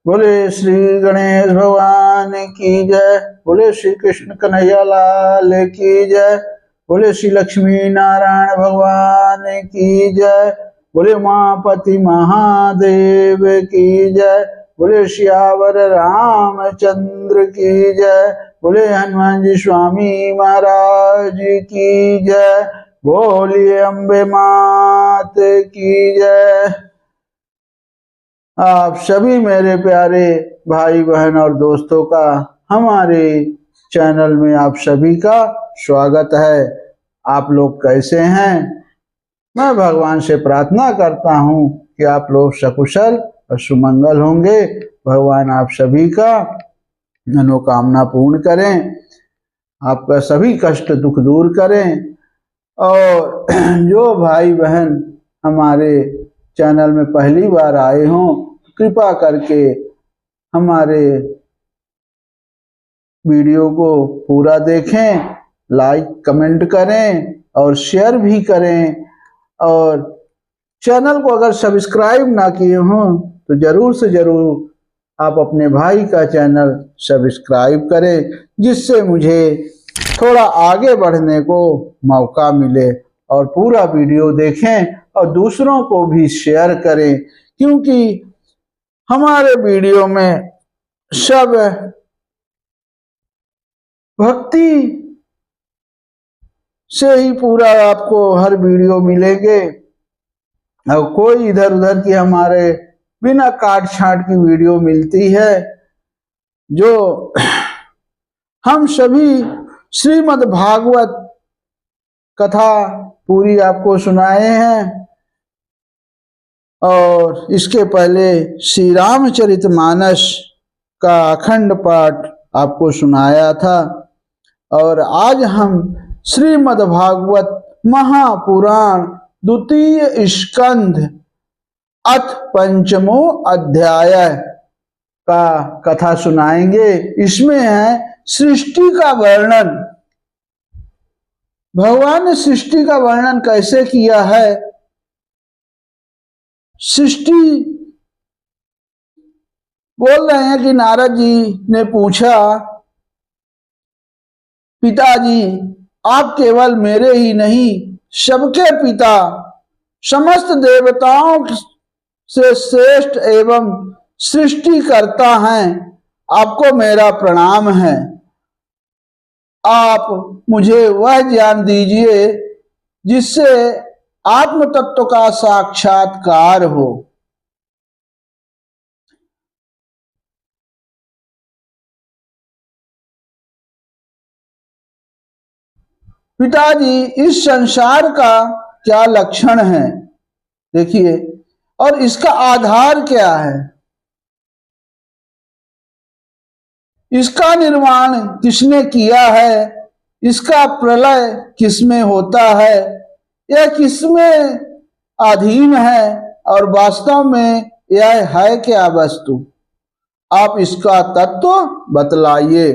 बोले श्री गणेश भगवान की जय। बोले श्री कृष्ण कन्हैया लाल की जय। बोले श्री लक्ष्मी नारायण भगवान की जय। बोले उमापति महादेव की जय। बोले श्यावर रामचंद्र की जय। बोले हनुमान जी स्वामी महाराज की जय। बोलिए अम्बे मात की जय। आप सभी मेरे प्यारे भाई बहन और दोस्तों का हमारे चैनल में आप सभी का स्वागत है। आप लोग कैसे हैं? मैं भगवान से प्रार्थना करता हूं कि आप लोग सकुशल और सुमंगल होंगे। भगवान आप सभी का मनोकामना पूर्ण करें, आपका सभी कष्ट दुख दूर करें। और जो भाई बहन हमारे चैनल में पहली बार आए हों, कृपा करके हमारे वीडियो को पूरा देखें, लाइक कमेंट करें और शेयर भी करें। और चैनल को अगर सब्सक्राइब ना किए हों तो जरूर से जरूर आप अपने भाई का चैनल सब्सक्राइब करें, जिससे मुझे थोड़ा आगे बढ़ने को मौका मिले। और पूरा वीडियो देखें और दूसरों को भी शेयर करें, क्योंकि हमारे वीडियो में सब भक्ति से ही पूरा आपको हर वीडियो मिलेंगे। और कोई इधर उधर की हमारे बिना काट छाट की वीडियो मिलती है। जो हम सभी श्रीमद् भागवत कथा पूरी आपको सुनाए हैं, और इसके पहले श्री रामचरितमानस का अखंड पाठ आपको सुनाया था। और आज हम श्रीमद् भागवत महापुराण द्वितीय स्कंध अथ पंचमो अध्याय का कथा सुनाएंगे। इसमें है सृष्टि का वर्णन। भगवान ने सृष्टि का वर्णन कैसे किया है। सृष्टि बोल रहे हैं कि नारद जी ने पूछा, पिताजी आप केवल मेरे ही नहीं सबके पिता, समस्त देवताओं से श्रेष्ठ एवं सृष्टि करता हैं, आपको मेरा प्रणाम है। आप मुझे वह ज्ञान दीजिए जिससे आत्म तत्व का साक्षात्कार हो। पिताजी इस संसार का क्या लक्षण है, देखिए, और इसका आधार क्या है, इसका निर्माण किसने किया है, इसका प्रलय किसमें होता है, यह किसमें अधीन है, और वास्तव में यह है क्या वस्तु, आप इसका तत्व बतलाइए।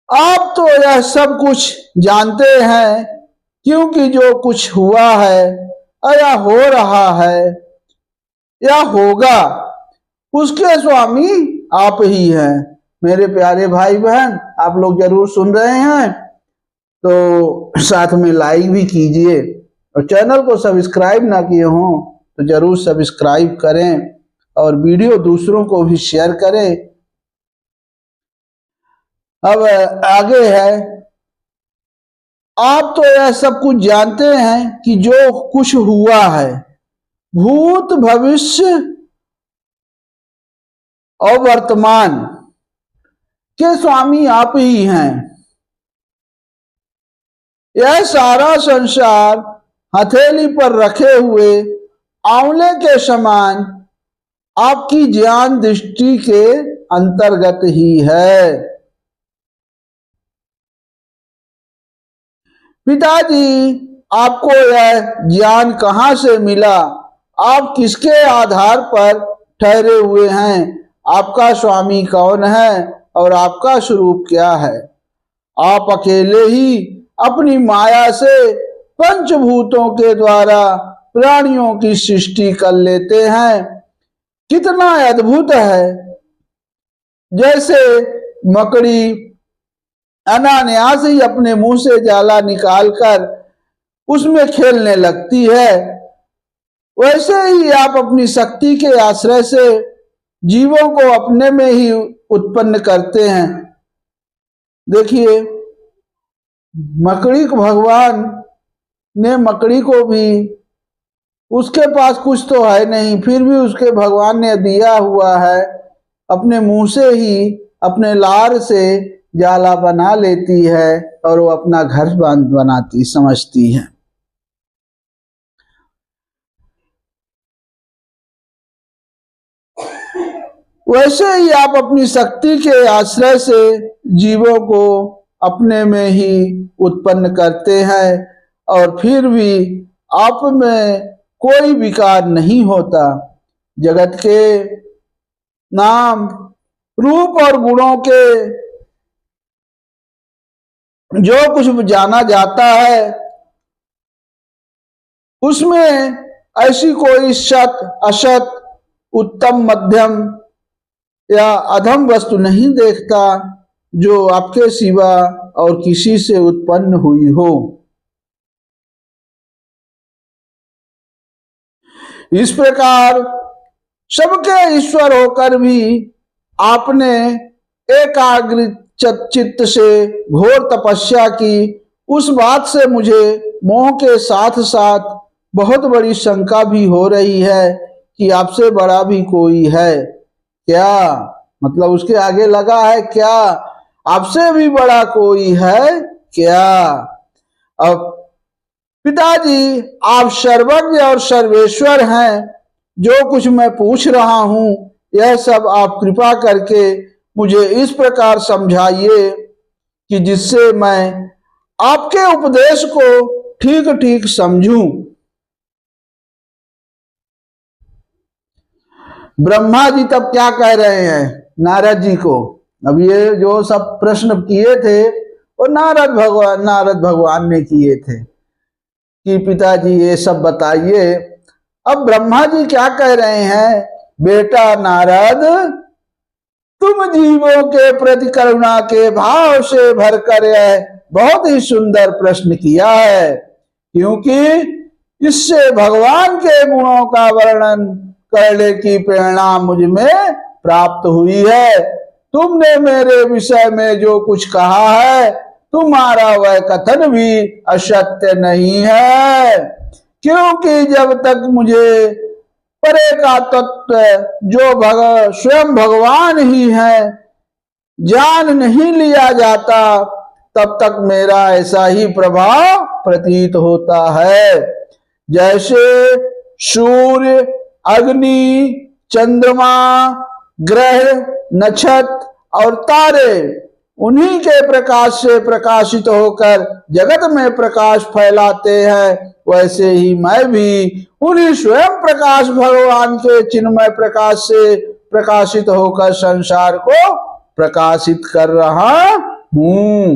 आप तो यह सब कुछ जानते हैं, क्योंकि जो कुछ हुआ है या हो रहा है या होगा उसके स्वामी आप ही हैं। मेरे प्यारे भाई बहन, आप लोग जरूर सुन रहे हैं तो साथ में लाइक भी कीजिए, और चैनल को सब्सक्राइब ना किए हों तो जरूर सब्सक्राइब करें और वीडियो दूसरों को भी शेयर करें। अब आगे है, आप तो यह सब कुछ जानते हैं कि जो कुछ हुआ है, भूत भविष्य और वर्तमान के स्वामी आप ही हैं। यह सारा संसार हथेली पर रखे हुए आंवले के समान आपकी ज्ञान दृष्टि के अंतर्गत ही है। पिताजी आपको यह ज्ञान कहाँ से मिला, आप किसके आधार पर ठहरे हुए हैं, आपका स्वामी कौन है और आपका स्वरूप क्या है। आप अकेले ही अपनी माया से पंचभूतों के द्वारा प्राणियों की सृष्टि कर लेते हैं, कितना अद्भुत है। जैसे मकड़ी अनायास ही अपने मुंह से जाला निकालकर उसमें खेलने लगती है, वैसे ही आप अपनी शक्ति के आश्रय से जीवों को अपने में ही उत्पन्न करते हैं। देखिए, मकड़ी को भगवान ने, मकड़ी को भी, उसके पास कुछ तो है नहीं, फिर भी उसके भगवान ने दिया हुआ है, अपने मुंह से ही, अपने लार से जाला बना लेती है और वो अपना घर बनाती समझती है। वैसे ही आप अपनी शक्ति के आश्रय से जीवों को अपने में ही उत्पन्न करते हैं और फिर भी आप में कोई विकार नहीं होता। जगत के नाम, रूप और गुणों के जो कुछ जाना जाता है उसमें ऐसी कोई सत असत, उत्तम मध्यम या अधम वस्तु नहीं देखता जो आपके सिवा और किसी से उत्पन्न हुई हो। इस प्रकार सबके ईश्वर होकर भी आपने एकाग्र चित्त से घोर तपस्या की, उस बात से मुझे मोह के साथ साथ बहुत बड़ी शंका भी हो रही है कि आपसे बड़ा भी कोई है क्या। मतलब उसके आगे लगा है क्या, आपसे भी बड़ा कोई है क्या। अब पिताजी, आप सर्वज्ञ और सर्वेश्वर हैं, जो कुछ मैं पूछ रहा हूं यह सब आप कृपा करके मुझे इस प्रकार समझाइए कि जिससे मैं आपके उपदेश को ठीक ठीक समझूं। ब्रह्मा जी तब क्या कह रहे हैं नारद जी को? अब ये जो सब प्रश्न किए थे वो नारद भगवान ने किए थे कि पिताजी ये सब बताइए। अब ब्रह्मा जी क्या कह रहे हैं? बेटा नारद, तुम जीवों के प्रति करुणा के भाव से भरकर यह बहुत ही सुंदर प्रश्न किया है, क्योंकि इससे भगवान के गुणों का वर्णन करने की प्रेरणा मुझ में प्राप्त हुई है। तुमने मेरे विषय में जो कुछ कहा है तुम्हारा वह कथन भी असत्य नहीं है, क्योंकि जब तक मुझे परे का तत्व जो स्वयं भगवान ही है जान नहीं लिया जाता, तब तक मेरा ऐसा ही प्रभाव प्रतीत होता है। जैसे सूर्य, अग्नि, चंद्रमा, ग्रह, नक्षत्र और तारे उन्हीं के प्रकाश से प्रकाशित होकर जगत में प्रकाश फैलाते हैं, वैसे ही मैं भी उन्हीं स्वयं प्रकाश भगवान के चिन्मय प्रकाश से प्रकाशित होकर संसार को प्रकाशित कर रहा हूं।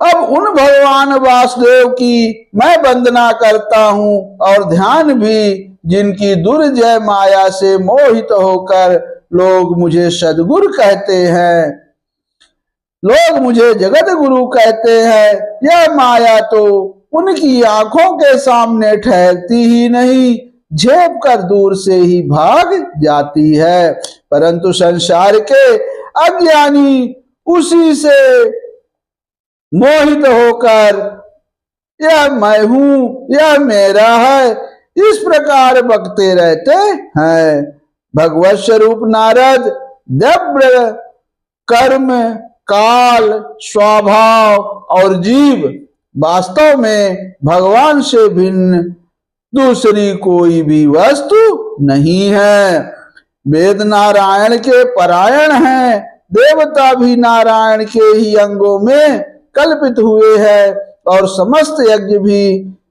अब उन भगवान वासुदेव की मैं वंदना करता हूं और ध्यान भी, जिनकी दुर्जय माया से मोहित होकर लोग मुझे सद्गुरु कहते हैं, लोग मुझे जगत गुरु कहते हैं। यह माया तो उनकी आंखों के सामने ठहरती ही नहीं, झेप कर दूर से ही भाग जाती है, परंतु संसार के अज्ञानी उसी से मोहित होकर यह मैं हूं, यह मेरा है, इस प्रकार बकते रहते हैं। भगवत स्वरूप नारद द्रव्य, कर्म, काल, स्वभाव और जीव वास्तव में भगवान से भिन्न दूसरी कोई भी वस्तु नहीं है। वेद नारायण के परायण हैं, देवता भी नारायण के ही अंगों में कल्पित हुए हैं और समस्त यज्ञ भी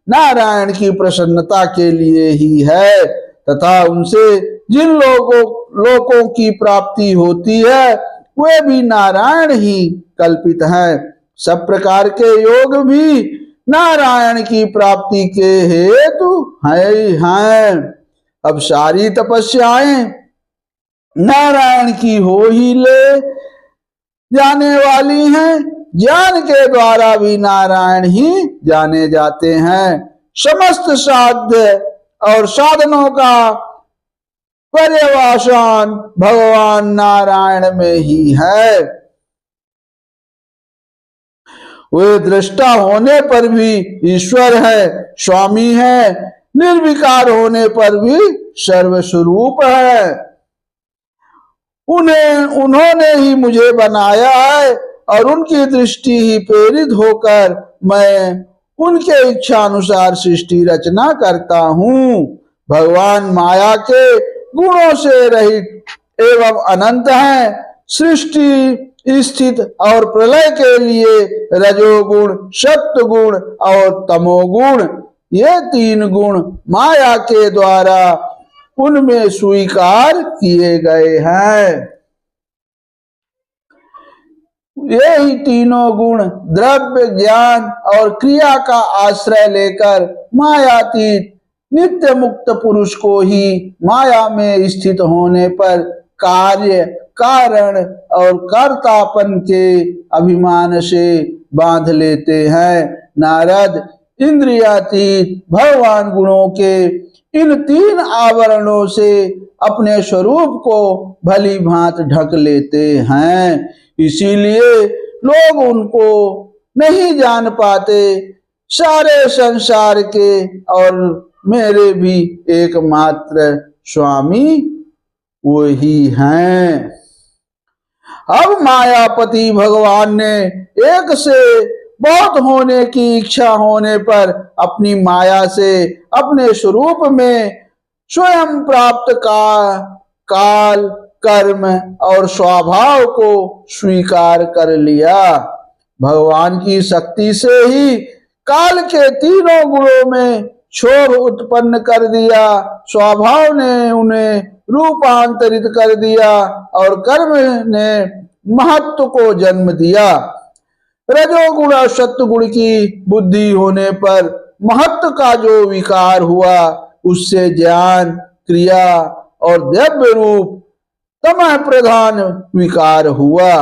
नारायण की प्रसन्नता के लिए ही है, तथा उनसे जिन लोगों की प्राप्ति होती है वे भी नारायण ही कल्पित हैं। सब प्रकार के योग भी नारायण की प्राप्ति के हेतु है ही हैं। अब सारी तपस्याएं नारायण की हो ही ले जाने वाली हैं। ज्ञान के द्वारा भी नारायण ही जाने जाते हैं। समस्त साध्य और साधनों का पर्यवसान भगवान नारायण में ही है। वे दृष्टा होने पर भी ईश्वर है, स्वामी है, निर्विकार होने पर भी सर्वस्वरूप है। उन्होंने ही मुझे बनाया है और उनकी दृष्टि ही प्रेरित होकर मैं उनके इच्छा अनुसार सृष्टि रचना करता हूँ। भगवान माया के गुणों से रहित एवं अनंत हैं। सृष्टि स्थित और प्रलय के लिए रजोगुण, सत्वगुण और तमोगुण, ये तीन गुण माया के द्वारा उनमें स्वीकार किए गए हैं। ये ही तीनों गुण द्रव्य, ज्ञान और क्रिया का आश्रय लेकर मायातीत नित्य मुक्त पुरुष को ही माया में स्थित होने पर कार्य, कारण और कर्तापन के अभिमान से बांध लेते हैं। नारद इंद्रियातीत भगवान गुणों के इन तीन आवरणों से अपने स्वरूप को भली भांति ढक लेते हैं। इसीलिए लोग उनको नहीं जान पाते। सारे संसार के और मेरे भी एकमात्र स्वामी वही हैं। अब मायापति भगवान ने एक से बहुत होने की इच्छा होने पर अपनी माया से अपने स्वरूप में स्वयं प्राप्त काल, कर्म और स्वभाव को स्वीकार कर लिया। भगवान की शक्ति से ही काल के तीनों गुणों में क्षोभ उत्पन्न कर दिया। स्वभाव ने उन्हें रूपांतरित कर दिया और कर्म ने महत्व को जन्म दिया। रजोगुण और सत्वगुण की बुद्धि होने पर महत्व का जो विकार हुआ, उससे ज्ञान, क्रिया और द्रव्य रूप तमः प्रधान विकार हुआ।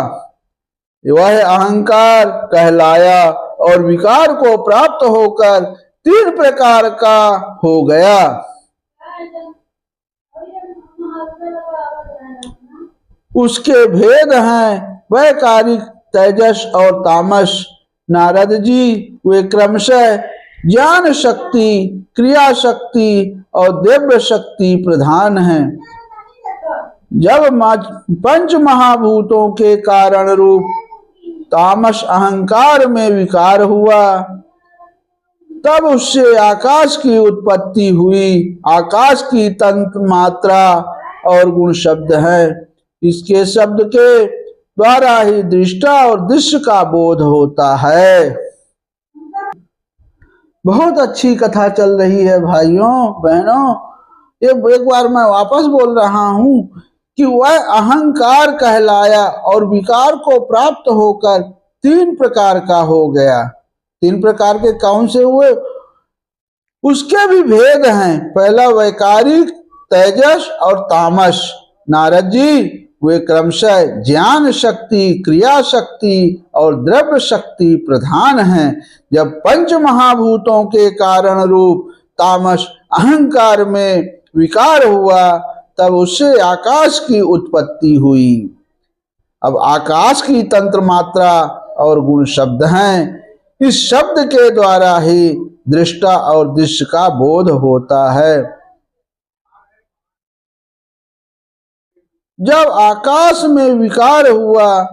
वह अहंकार कहलाया और विकार को प्राप्त होकर तीन प्रकार का हो गया। उसके भेद हैं वैकारिक, तेजस और तामस। नारद जी वे क्रमशः ज्ञान शक्ति, क्रिया शक्ति और दिव्य शक्ति प्रधान हैं। जब पंच महाभूतों के कारण रूप तामस अहंकार में विकार हुआ, तब उससे आकाश की उत्पत्ति हुई। आकाश की तंत्र मात्रा और गुण शब्द है। इसके शब्द के द्वारा ही दृष्टा और दृश्य का बोध होता है। बहुत अच्छी कथा चल रही है भाइयों बहनों। एक बार मैं वापस बोल रहा हूं कि वह अहंकार कहलाया और विकार को प्राप्त होकर तीन प्रकार का हो गया। तीन प्रकार के कौन से हुए? उसके भी भेद हैं। पहला वैकारिक, तेजस और तामस। नारद जी वे क्रमशः ज्ञान शक्ति, क्रिया शक्ति और द्रव्य शक्ति प्रधान हैं। जब पंच महाभूतों के कारण रूप तामस अहंकार में विकार हुआ, तब उससे आकाश की उत्पत्ति हुई। अब आकाश की तंत्र मात्रा और गुण शब्द हैं। इस शब्द के द्वारा ही दृष्टा और दृश्य का बोध होता है। जब आकाश में विकार हुआ,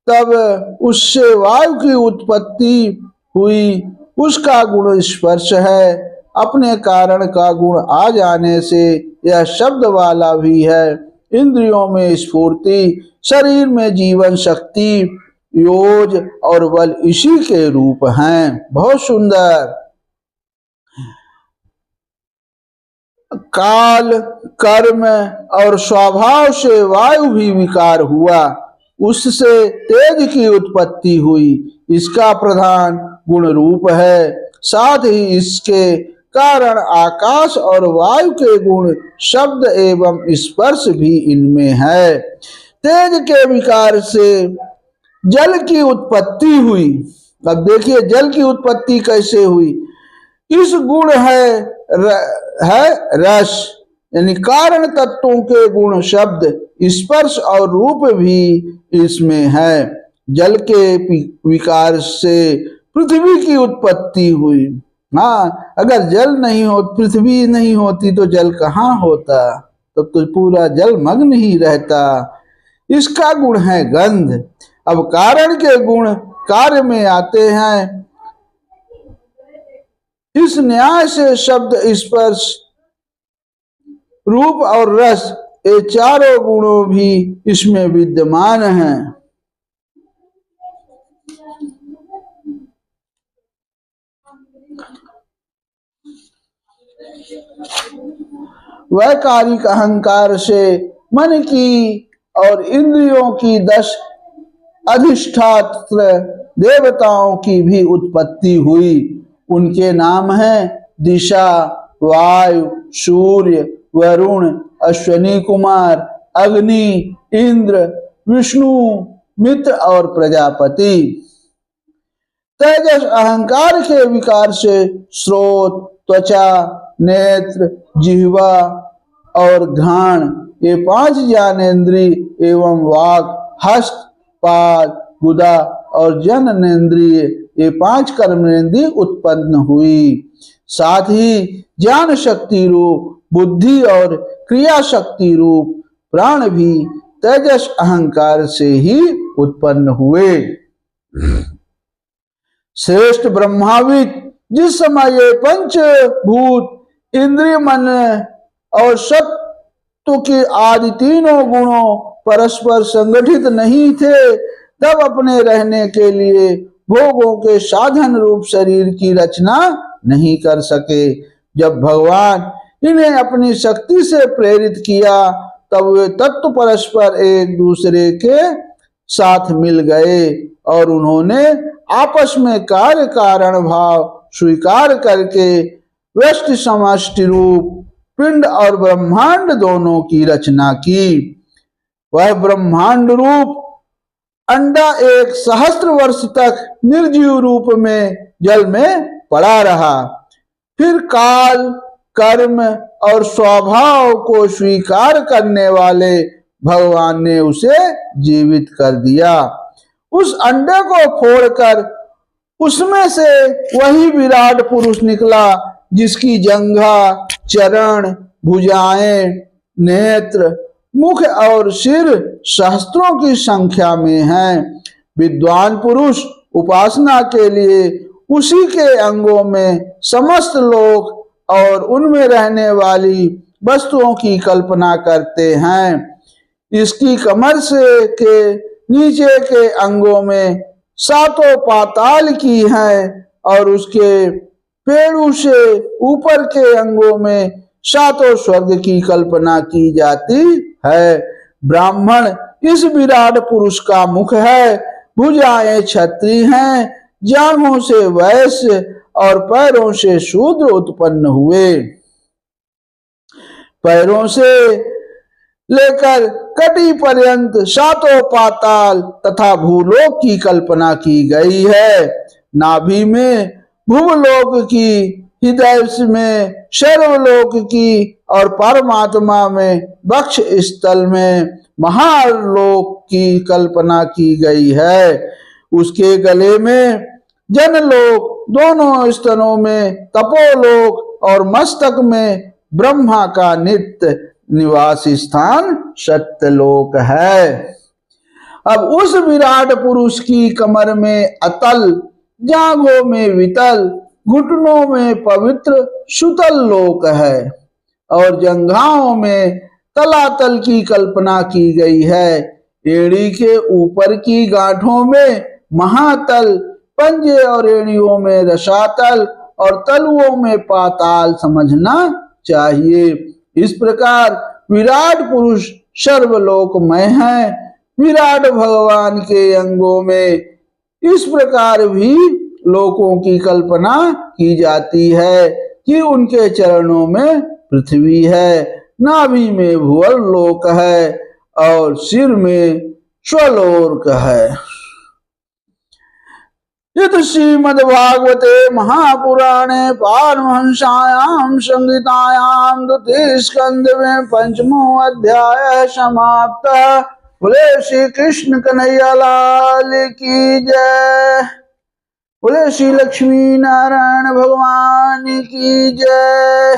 तब उससे वायु की उत्पत्ति हुई। उसका गुण स्पर्श है। अपने कारण का गुण आ जाने से यह शब्द वाला भी है। इंद्रियों में स्फूर्ति, शरीर में जीवन शक्ति, योज और बल इसी के रूप हैं। बहुत सुंदर। काल, कर्म और स्वभाव से वायु भी विकार हुआ। उससे तेज की उत्पत्ति हुई। इसका प्रधान गुण रूप है। साथ ही इसके कारण आकाश और वायु के गुण, शब्द एवं स्पर्श भी इनमें है। तेज के विकार से जल की उत्पत्ति हुई। अब देखिए जल की उत्पत्ति कैसे हुई। इस गुण है रस, यानी कारण तत्वों के गुण, शब्द, स्पर्श और रूप भी इसमें है। जल के विकार से पृथ्वी की उत्पत्ति हुई। हाँ, अगर जल नहीं हो, पृथ्वी नहीं होती तो जल कहाँ होता, तब तो पूरा जल मग्न ही रहता। इसका गुण है गंध। अब कारण के गुण कार्य में आते हैं। इस न्याय से शब्द, स्पर्श, रूप और रस, ये चारों गुणों भी इसमें विद्यमान हैं। वैकारिक अहंकार से मन की और इंद्रियों की 10 अधिष्ठात्र देवताओं की भी उत्पत्ति हुई। उनके नाम हैं दिशा, वायु, सूर्य, वरुण, अश्विनी कुमार, अग्नि, इंद्र, विष्णु, मित्र और प्रजापति। तेजस अहंकार के विकार से स्रोत, त्वचा, नेत्र, जिह्वा और घ्राण, ये 5 ज्ञानेन्द्रिय एवं वाक, हस्त, पाद, गुदा और जननेन्द्रिय, ये 5 कर्मेंद्रिय उत्पन्न हुई। साथ ही ज्ञान शक्ति रूप बुद्धि और क्रिया शक्ति रूप प्राण भी तेजस अहंकार से ही उत्पन्न हुए। श्रेष्ठ ब्रह्माविद जिस समय ये पंचभूत, इंद्रिय, मन और सत्व के आदि तीनों गुणों परस्पर संगठित नहीं थे, तब अपने रहने के लिए भोगों के साधन रूप शरीर की रचना नहीं कर सके। जब भगवान इन्हें अपनी शक्ति से प्रेरित किया, तब वे तत्व परस्पर एक दूसरे के साथ मिल गए और उन्होंने आपस में कार्य कारण भाव स्वीकार करके व्यष्टि समष्टि रूप पिंड और ब्रह्मांड दोनों की रचना की। वह ब्रह्मांड रूप अंडा 1 सहस्त्र वर्ष तक निर्जीव रूप में जल में पड़ा रहा। फिर काल, कर्म और स्वभाव को स्वीकार करने वाले भगवान ने उसे जीवित कर दिया। उस अंडे को फोड़कर उसमें से वही विराट पुरुष निकला, जिसकी जंघा, चरण, भुजाएं, नेत्र, मुख और सिर सहस्त्रों की संख्या में हैं। विद्वान पुरुष उपासना के लिए उसी के अंगों में समस्त लोक और उनमें रहने वाली वस्तुओं की कल्पना करते हैं। इसकी कमर से के नीचे के अंगों में 7 पाताल की हैं और उसके पेड़ू से ऊपर के अंगों में 7 स्वर्ग की कल्पना की जाती है। ब्राह्मण इस विराट पुरुष का मुख है, भुजाएं क्षत्रिय हैं, जांघों से वैश्य और पैरों से शूद्र उत्पन्न हुए। पैरों से लेकर कटी पर्यंत 7 पाताल तथा भूलोक की कल्पना की गई है। नाभि में भूलोक की, हृदय में सर्वलोक की और परमात्मा में वक्ष स्थल में महालोक की कल्पना की गई है। उसके गले में जनलोक, दोनों स्तनों में तपोलोक और मस्तक में ब्रह्मा का नित्य निवास स्थान सत्यलोक है। अब उस विराट पुरुष की कमर में अतल, जांघों में वितल, घुटनों में पवित्र सुतल लोक है और जंघाओं में तलातल की कल्पना की गई है। एड़ी के ऊपर की गांठों में महातल, पंजे और एड़ियों में रसातल और तलुओं में पाताल समझना चाहिए। इस प्रकार विराट पुरुष सर्वलोकमय है। विराट भगवान के अंगों में इस प्रकार भी लोकों की कल्पना की जाती है कि उनके चरणों में पृथ्वी है, नाभि में भुवन लोक है और सिर में स्वलोक है। यत श्रीमद्भागवते महापुराणे पारमहंस्यां संहितायां द्वितीय स्कंध में पंचमो अध्याय समाप्त। बोले श्री कृष्ण कन्हैया लाल की जय। बोले श्री लक्ष्मी नारायण भगवान की जय।